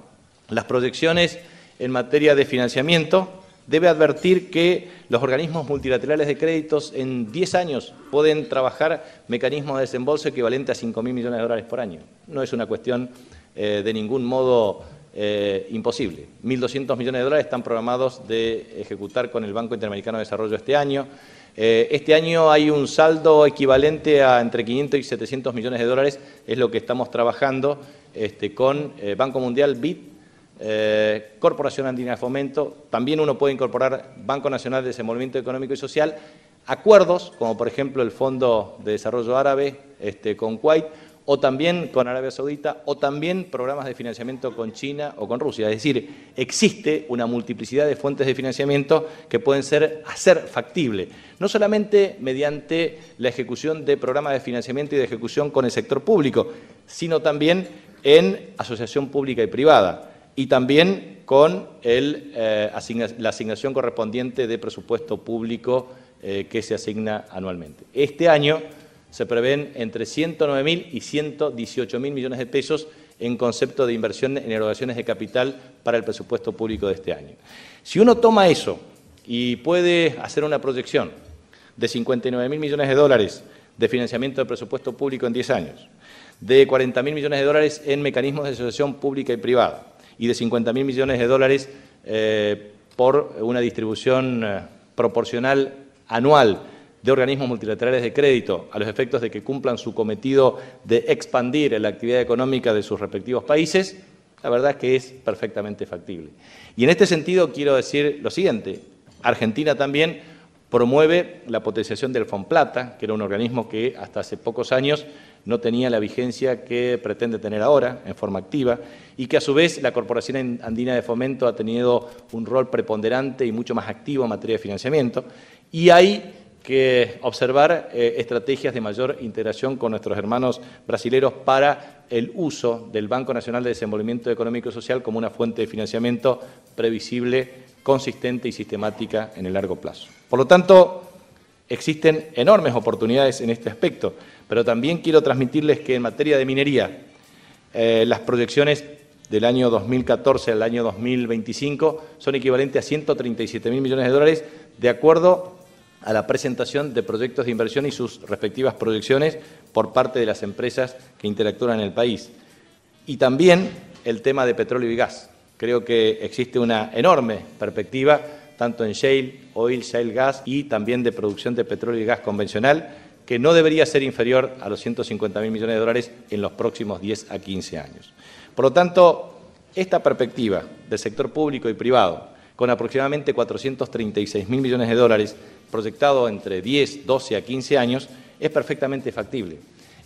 las proyecciones en materia de financiamiento, debe advertir que los organismos multilaterales de créditos en 10 años pueden trabajar mecanismos de desembolso equivalentes a 5.000 millones de dólares por año. No es una cuestión de ningún modo imposible. 1.200 millones de dólares están programados de ejecutar con el Banco Interamericano de Desarrollo este año. Este año hay un saldo equivalente a entre 500 y 700 millones de dólares, es lo que estamos trabajando con Banco Mundial, BID, Corporación Andina de Fomento. También uno puede incorporar Banco Nacional de Desenvolvimiento Económico y Social, acuerdos como por ejemplo el Fondo de Desarrollo Árabe con Kuwait, o también con Arabia Saudita, o también programas de financiamiento con China o con Rusia. Es decir, existe una multiplicidad de fuentes de financiamiento que pueden hacer factible, no solamente mediante la ejecución de programas de financiamiento y de ejecución con el sector público, sino también en asociación pública y privada, y también con la asignación correspondiente de presupuesto público que se asigna anualmente. Este año se prevén entre 109.000 y 118.000 millones de pesos en concepto de inversión en erogaciones de capital para el presupuesto público de este año. Si uno toma eso y puede hacer una proyección de 59.000 millones de dólares de financiamiento del presupuesto público en 10 años, de 40.000 millones de dólares en mecanismos de asociación pública y privada y de 50.000 millones de dólares por una distribución proporcional anual de organismos multilaterales de crédito a los efectos de que cumplan su cometido de expandir la actividad económica de sus respectivos países, la verdad es que es perfectamente factible. Y en este sentido quiero decir lo siguiente: Argentina también promueve la potenciación del Fomplata, que era un organismo que hasta hace pocos años no tenía la vigencia que pretende tener ahora en forma activa, y que a su vez la Corporación Andina de Fomento ha tenido un rol preponderante y mucho más activo en materia de financiamiento, y hay que observar estrategias de mayor integración con nuestros hermanos brasileros para el uso del Banco Nacional de Desenvolvimiento Económico y Social como una fuente de financiamiento previsible, consistente y sistemática en el largo plazo. Por lo tanto, existen enormes oportunidades en este aspecto, pero también quiero transmitirles que en materia de minería, las proyecciones del año 2014 al año 2025 son equivalentes a 137.000 millones de dólares, de acuerdo a la presentación de proyectos de inversión y sus respectivas proyecciones por parte de las empresas que interactúan en el país. Y también el tema de petróleo y gas. Creo que existe una enorme perspectiva, tanto en shale, oil, shale gas y también de producción de petróleo y gas convencional, que no debería ser inferior a los 150.000 millones de dólares en los próximos 10 a 15 años. Por lo tanto, esta perspectiva del sector público y privado, con aproximadamente 436.000 millones de dólares, proyectado entre 10, 12 a 15 años, es perfectamente factible.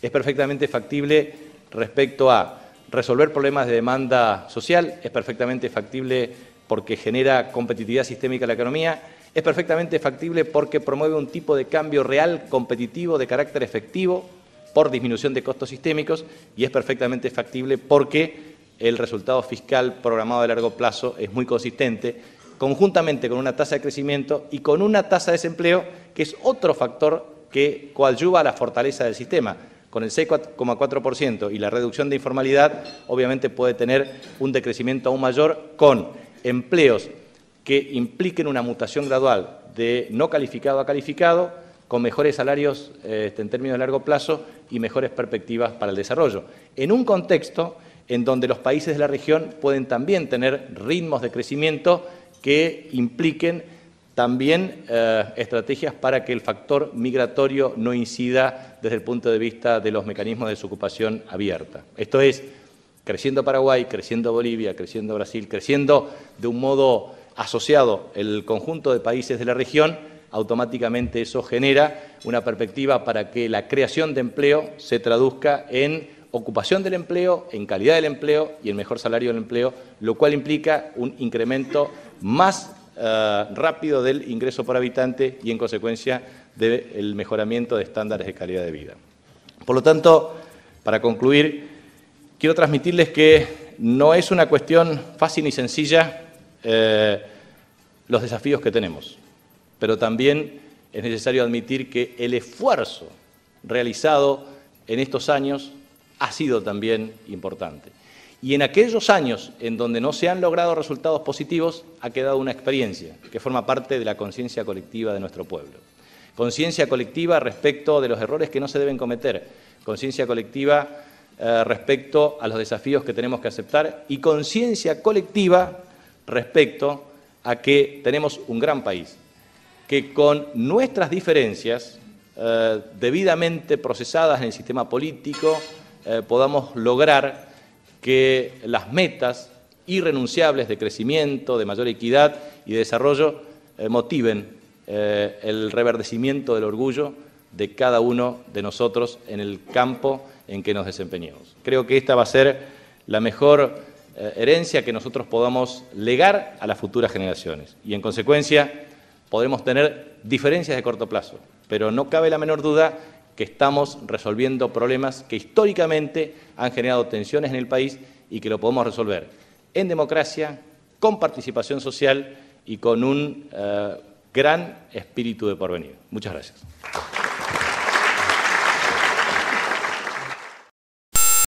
Es perfectamente factible respecto a resolver problemas de demanda social, es perfectamente factible porque genera competitividad sistémica en la economía, es perfectamente factible porque promueve un tipo de cambio real, competitivo, de carácter efectivo, por disminución de costos sistémicos, y es perfectamente factible porque el resultado fiscal programado a largo plazo es muy consistente, conjuntamente con una tasa de crecimiento y con una tasa de desempleo, que es otro factor que coadyuva a la fortaleza del sistema. Con el 6,4% y la reducción de informalidad, obviamente puede tener un decrecimiento aún mayor con empleos que impliquen una mutación gradual de no calificado a calificado, con mejores salarios en términos de largo plazo y mejores perspectivas para el desarrollo. En un contexto en donde los países de la región pueden también tener ritmos de crecimiento que impliquen también estrategias para que el factor migratorio no incida desde el punto de vista de los mecanismos de desocupación abierta. Esto es, creciendo Paraguay, creciendo Bolivia, creciendo Brasil, creciendo de un modo asociado el conjunto de países de la región, automáticamente eso genera una perspectiva para que la creación de empleo se traduzca en ocupación del empleo, en calidad del empleo y en mejor salario del empleo, lo cual implica un incremento más rápido del ingreso por habitante y, en consecuencia, del mejoramiento de estándares de calidad de vida. Por lo tanto, para concluir, quiero transmitirles que no es una cuestión fácil ni sencilla los desafíos que tenemos, pero también es necesario admitir que el esfuerzo realizado en estos años ha sido también importante. Y en aquellos años en donde no se han logrado resultados positivos, ha quedado una experiencia que forma parte de la conciencia colectiva de nuestro pueblo. Conciencia colectiva respecto de los errores que no se deben cometer, conciencia colectiva respecto a los desafíos que tenemos que aceptar y conciencia colectiva respecto a que tenemos un gran país, que con nuestras diferencias debidamente procesadas en el sistema político podamos lograr que las metas irrenunciables de crecimiento, de mayor equidad y de desarrollo motiven el reverdecimiento del orgullo de cada uno de nosotros en el campo en que nos desempeñemos. Creo que esta va a ser la mejor herencia que nosotros podamos legar a las futuras generaciones y, en consecuencia, podremos tener diferencias de corto plazo, pero no cabe la menor duda que estamos resolviendo problemas que históricamente han generado tensiones en el país y que lo podemos resolver en democracia, con participación social y con un gran espíritu de porvenir. Muchas gracias.